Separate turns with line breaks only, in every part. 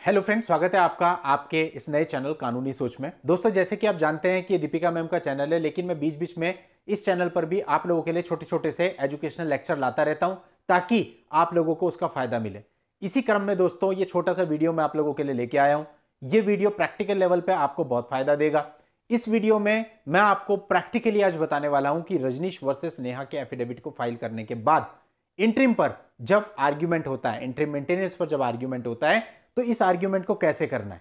Hello friends, स्वागत है आपका आपके इस नए चैनल कानूनी सोच में। दोस्तों, जैसे कि आप जानते हैं कि दीपिका मैम का चैनल है, लेकिन मैं बीच बीच में इस चैनल पर भी आप लोगों के लिए छोटे छोटे से एजुकेशनल लेक्चर लाता रहता हूं ताकि आप लोगों को उसका फायदा मिले। इसी क्रम में दोस्तों ये छोटा सा वीडियो मैं आप लोगों के लिए लेके आया हूं। ये वीडियो प्रैक्टिकल लेवल पे आपको बहुत फायदा देगा। इस वीडियो में मैं आपको प्रैक्टिकली आज बताने वाला हूं कि रजनीश वर्सेस नेहा के एफिडेविट को फाइल करने के बाद इंट्रीम पर जब आर्ग्यूमेंट होता है, इंट्रीम मेंटेनेंस पर जब आर्ग्यूमेंट होता है, तो इस आर्ग्यूमेंट को कैसे करना है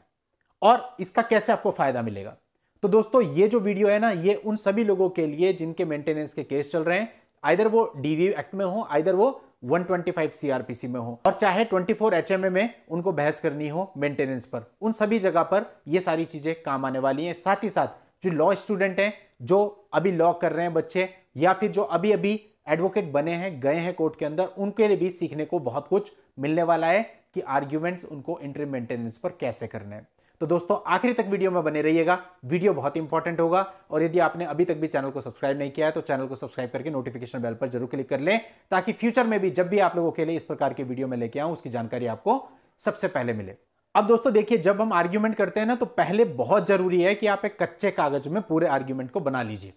और इसका कैसे आपको फायदा मिलेगा। तो दोस्तों ये जो वीडियो है ना, ये उन सभी लोगों के लिए जिनके मेंटेनेंस के केस चल रहे हैं, आइदर वो डीवी एक्ट में हो, आइदर वो 125 सीआरपीसी में हो, और चाहे 24 एचएमए में उनको बहस करनी हो मेंटेनेंस पर, उन सभी जगह पर ये सारी चीजें काम आने वाली हैं। साथ ही साथ जो लॉ स्टूडेंट हैं, जो अभी लॉ कर रहे हैं बच्चे, या फिर जो अभी अभी एडवोकेट बने हैं, गए हैं कोर्ट के अंदर, उनके लिए भी सीखने को बहुत कुछ मिलने वाला है कि आर्ग्यूमेंट्स उनको इंट्रीम मेंटेनेंस पर कैसे करने हैं। तो दोस्तों आखिरी तक वीडियो में बने रहिएगा, वीडियो बहुत इंपॉर्टेंट होगा। और यदि आपने अभी तक भी चैनल को सब्सक्राइब नहीं किया है तो चैनल को सब्सक्राइब करके नोटिफिकेशन बेल पर जरूर क्लिक कर लें, ताकि फ्यूचर में भी जब भी आप लोगों के लिए इस प्रकार के वीडियो में लेके आऊं उसकी जानकारी आपको सबसे पहले मिले। अब दोस्तों देखिए, जब हम आर्ग्यूमेंट करते हैं ना, तो पहले बहुत जरूरी है कि आप एक कच्चे कागज में पूरे आर्ग्यूमेंट को बना लीजिए।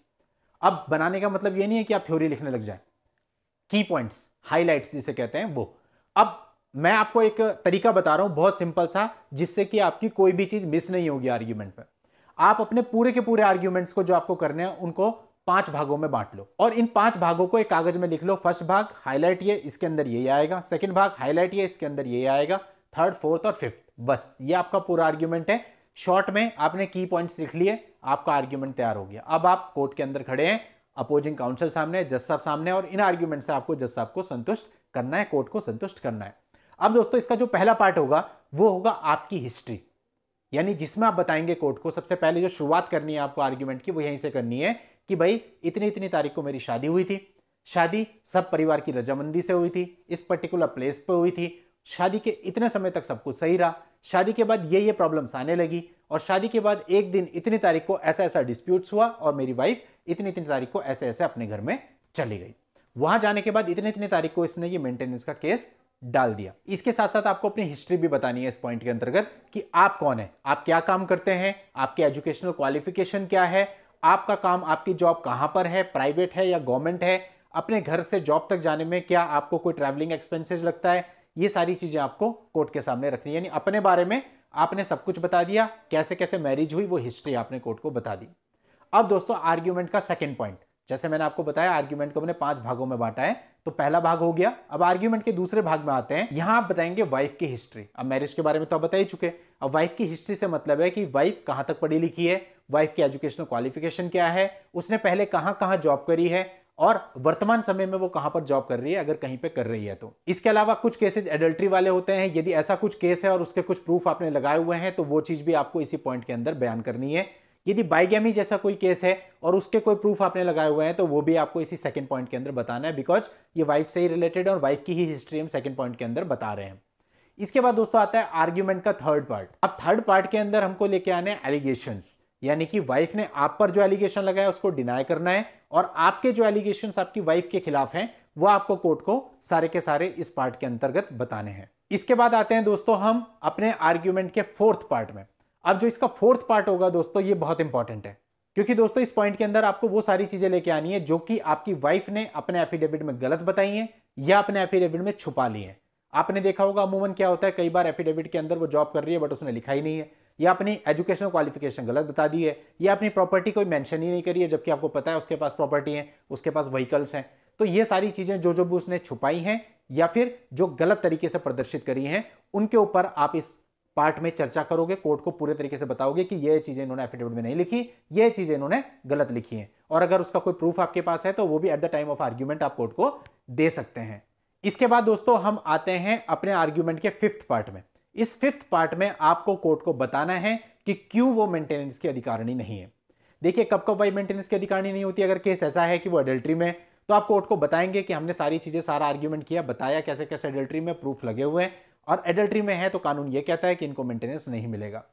अब बनाने का मतलब यह नहीं है कि आप थ्योरी लिखने लग जाए, की पॉइंट्स, हाइलाइट्स जिसे कहते हैं वो। अब मैं आपको एक तरीका बता रहा हूं बहुत सिंपल सा, जिससे कि आपकी कोई भी चीज मिस नहीं होगी आर्ग्यूमेंट में। आप अपने पूरे के पूरे आर्ग्यूमेंट्स को जो आपको करने हैं उनको 5 भागों में बांट लो, और इन 5 भागों को एक कागज में लिख लो। फर्स्ट भाग हाईलाइट ये, इसके अंदर ये आएगा। सेकंड भाग हाईलाइट ये, इसके अंदर ये आएगा। थर्ड, फोर्थ और फिफ्थ, बस ये आपका पूरा आर्ग्यूमेंट है। शॉर्ट में आपने की पॉइंट्स लिख लिए, आपका आर्ग्यूमेंट तैयार हो गया। अब आप कोर्ट के अंदर खड़े हैं, अपोजिंग काउंसिल सामने, जज साहब सामने, और इन आर्ग्यूमेंट से आपको जज साहब को संतुष्ट करना है, कोर्ट को संतुष्ट करना है। अब दोस्तों इसका जो पहला पार्ट होगा वो होगा आपकी हिस्ट्री, यानी जिसमें आप बताएंगे कोर्ट को, सबसे पहले जो शुरुआत करनी है आपको आर्ग्यूमेंट की वो यहीं से करनी है कि भाई इतनी इतनी तारीख को मेरी शादी हुई थी, शादी सब परिवार की रजामंदी से हुई थी, इस पर्टिकुलर प्लेस पे हुई थी, शादी के इतने समय तक सब कुछ सही रहा, शादी के बाद ये प्रॉब्लम्स आने लगी, और शादी के बाद एक दिन इतनी तारीख को ऐसा ऐसा डिस्प्यूट्स हुआ और मेरी वाइफ इतनी इतनी तारीख को ऐसे ऐसे अपने घर में चली गई। वहां जाने के बाद इतनी इतनी तारीख को इसने ये मेंटेनेंस का केस डाल दिया। इसके साथ साथ आपको अपनी हिस्ट्री भी बतानी है इस पॉइंट के अंतर्गत कि आप कौन है, आप क्या काम करते हैं, आपके एजुकेशनल क्वालिफिकेशन क्या है, आपका काम, आपकी जॉब कहां पर है, प्राइवेट है या गवर्नमेंट है, अपने घर से जॉब तक जाने में क्या आपको कोई ट्रैवलिंग एक्सपेंसेस लगता है। ये सारी चीजें आपको कोर्ट के सामने रखनी है, यानी अपने बारे में आपने सब कुछ बता दिया, कैसे कैसे मैरिज हुई वो हिस्ट्री आपने कोर्ट को बता दी। अब दोस्तों आर्ग्यूमेंट का सेकंड पॉइंट, जैसे मैंने आपको बताया आर्ग्यूमेंट को मैंने 5 भागों में बांटा है, तो पहला भाग हो गया। अब आर्ग्यूमेंट के दूसरे भाग में आते हैं। यहां आप बताएंगे वाइफ की हिस्ट्री। अब मैरिज के बारे में तो आप बता ही चुके, अब वाइफ की हिस्ट्री से मतलब है कि वाइफ कहां तक पढ़ी लिखी है, वाइफ की एजुकेशनल क्वालिफिकेशन क्या है, उसने पहले कहां कहां जॉब करी है, और वर्तमान समय में वो कहां पर जॉब कर रही है, अगर कहीं पे कर रही है तो। इसके अलावा कुछ केसेस एडल्ट्री वाले होते हैं, यदि ऐसा कुछ केस है और उसके कुछ प्रूफ आपने लगाए हुए हैं तो वो चीज भी आपको इसी पॉइंट के अंदर बयान करनी है। यदि बाइगैमी जैसा कोई केस है और उसके कोई प्रूफ आपने लगाए हुए हैं तो वो भी आपको इसी सेकंड पॉइंट के अंदर बताना है, बिकॉज ये वाइफ से ही रिलेटेड है और वाइफ की ही हिस्ट्री हम सेकंड पॉइंट के अंदर बता रहे हैं। इसके बाद दोस्तों आता है आर्ग्यूमेंट का थर्ड पार्ट। अब थर्ड पार्ट के अंदर हमको लेके आने हैं एलिगेशंस, यानी कि वाइफ ने आप पर जो एलिगेशन लगाया उसको डिनाई करना है, और आपके जो एलिगेशंस आपकी वाइफ के खिलाफ हैं वो आपको कोर्ट को सारे के सारे इस पार्ट के अंतर्गत बताने हैं। इसके बाद आते हैं दोस्तों हम अपने आर्ग्यूमेंट के फोर्थ पार्ट में। अब जो इसका फोर्थ पार्ट होगा दोस्तों ये बहुत इंपॉर्टेंट है, क्योंकि दोस्तों इस पॉइंट के अंदर आपको वो सारी चीजें लेके आनी है जो कि आपकी वाइफ ने अपने एफिडेविट में गलत बताई हैं या अपने एफिडेविट में छुपा ली हैं। आपने देखा होगा अमूमन क्या होता है, कई बार एफिडेविट के अंदर वो जॉब कर रही है बट उसने लिखा ही नहीं है, या अपनी एजुकेशनल क्वालिफिकेशन गलत बता दी है, या अपनी प्रॉपर्टी कोई मेंशन ही नहीं करी है जबकि आपको पता है उसके पास प्रॉपर्टी है, उसके पास व्हीकल्स हैं। तो ये सारी चीजें जो जो भी उसने छुपाई हैं या फिर जो गलत तरीके से प्रदर्शित करी हैं, उनके ऊपर आप इस पार्ट में चर्चा करोगे, कोर्ट को पूरे तरीके से बताओगे कि ये चीजें इन्होंने एफिडेविट में नहीं लिखी, ये चीजें इन्होंने गलत लिखी हैं, और अगर उसका कोई प्रूफ आपके पास है तो वो भी at the time of argument आप कोर्ट को दे सकते हैं। इसके बाद दोस्तों हम आते हैं अपने आर्ग्यूमेंट के फिफ्थ पार्ट में। इस फिफ्थ पार्ट में आपको कोर्ट को बताना है कि क्यों वो मेंटेनेंस की अधिकारिणी नहीं है। देखिए कब कब वाइफ मेंटेनेंस की अधिकारिणी नहीं होती, अगर केस ऐसा है कि वो अडल्ट्री में, तो आप कोर्ट को बताएंगे कि हमने सारी चीजें, सारा आर्ग्यूमेंट किया, बताया कैसे कैसे अडल्ट्री में, प्रूफ लगे हुए हैं, और एडल्ट्री में है तो कानून ये कहता है कि इनको मेंटेनेंस नहीं मिलेगा।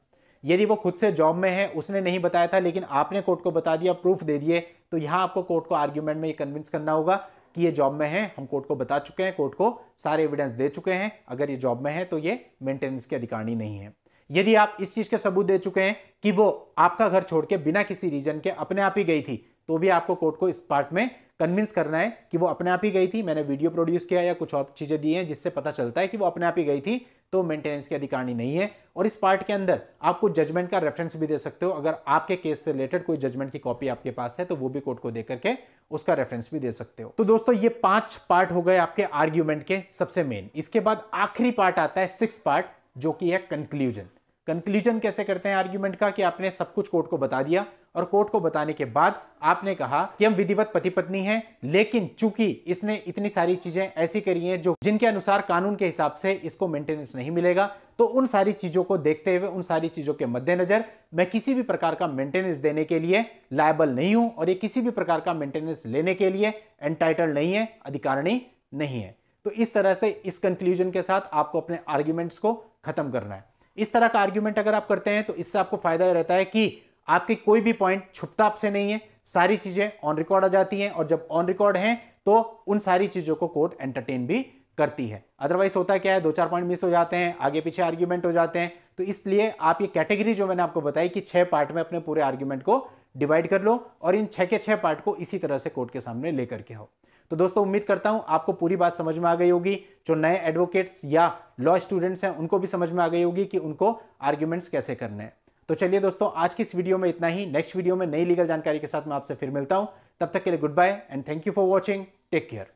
यदि वो खुद से जॉब में है, उसने नहीं बताया था लेकिन आपने कोर्ट को बता दिया, प्रूफ दे दिए, तो यहां आपको कोर्ट को आर्ग्यूमेंट में ये कन्विंस करना होगा कि ये जॉब में है, हम कोर्ट को बता चुके हैं, कोर्ट को सारे एविडेंस दे चुके हैं, अगर ये जॉब में है तो ये मेंटेनेंस की अधिकारिणी नहीं है। यदि आप इस चीज के सबूत दे चुके हैं कि वो आपका घर छोड़ के बिना किसी रीजन के अपने आप ही गई थी, तो भी आपको कोर्ट को इस पार्ट में कन्विंस करना है कि वो अपने आप ही गई थी। मैंने वीडियो प्रोड्यूस किया या कुछ और चीजें दी हैं जिससे पता चलता है कि वो अपने आप ही गई थी, तो मेंटेनेंस की अधिकारनी नहीं है। और इस पार्ट के अंदर आपको जजमेंट का रेफरेंस भी दे सकते हो। अगर आपके केस से रिलेटेड कोई जजमेंट की कॉपी आपके पास है तो वो भी कोर्ट को देकर के उसका रेफरेंस भी दे सकते हो। तो दोस्तों ये 5 पार्ट हो गए आपके आर्ग्यूमेंट के सबसे मेन। इसके बाद आखिरी पार्ट आता है 6th पार्ट, जो कि है कंक्लूजन। कंक्लूजन कैसे करते हैं आर्ग्यूमेंट का, कि आपने सब कुछ कोर्ट को बता दिया और कोर्ट को बताने के बाद आपने कहा कि हम विधिवत पति पत्नी हैं, लेकिन चूंकि इसने इतनी सारी चीजें ऐसी करी हैं जो जिनके अनुसार कानून के हिसाब से इसको मेंटेनेंस नहीं मिलेगा, तो उन सारी चीजों को देखते हुए, उन सारी चीजों के मद्देनजर मैं किसी भी प्रकार का मेंटेनेंस देने के लिए लायबल नहीं हूं और ये किसी भी प्रकार का मेंटेनेंस लेने के लिए एंटाइटल नहीं है, अधिकारणी नहीं है। तो इस तरह से इस कंक्लूजन के साथ आपको अपने आर्ग्यूमेंट्स को खत्म करना है। इस तरह का आर्ग्यूमेंट अगर आप करते हैं तो इससे आपको फायदा रहता है कि आपके कोई भी पॉइंट छुपता आपसे नहीं है, सारी चीजें ऑन रिकॉर्ड आ जाती हैं, और जब ऑन रिकॉर्ड हैं तो उन सारी चीजों को कोर्ट एंटरटेन भी करती है। अदरवाइज होता क्या है, 2-4 पॉइंट मिस हो जाते हैं, आगे पीछे आर्ग्यूमेंट हो जाते हैं। तो इसलिए आप ये कैटेगरी जो मैंने आपको बताई कि 6 पार्ट में अपने पूरे आर्ग्यूमेंट को डिवाइड कर लो और इन 6 के 6 पार्ट को इसी तरह से कोर्ट के सामने लेकर के आओ। तो दोस्तों उम्मीद करता हूं आपको पूरी बात समझ में आ गई होगी। जो नए एडवोकेट्स या लॉ स्टूडेंट्स हैं उनको भी समझ में आ गई होगी कि उनको आर्ग्यूमेंट्स कैसे करने हैं। तो चलिए दोस्तों, आज की इस वीडियो में इतना ही। नेक्स्ट वीडियो में नई लीगल जानकारी के साथ मैं आपसे फिर मिलता हूं। तब तक के लिए good bye and thank you for watching. Take care.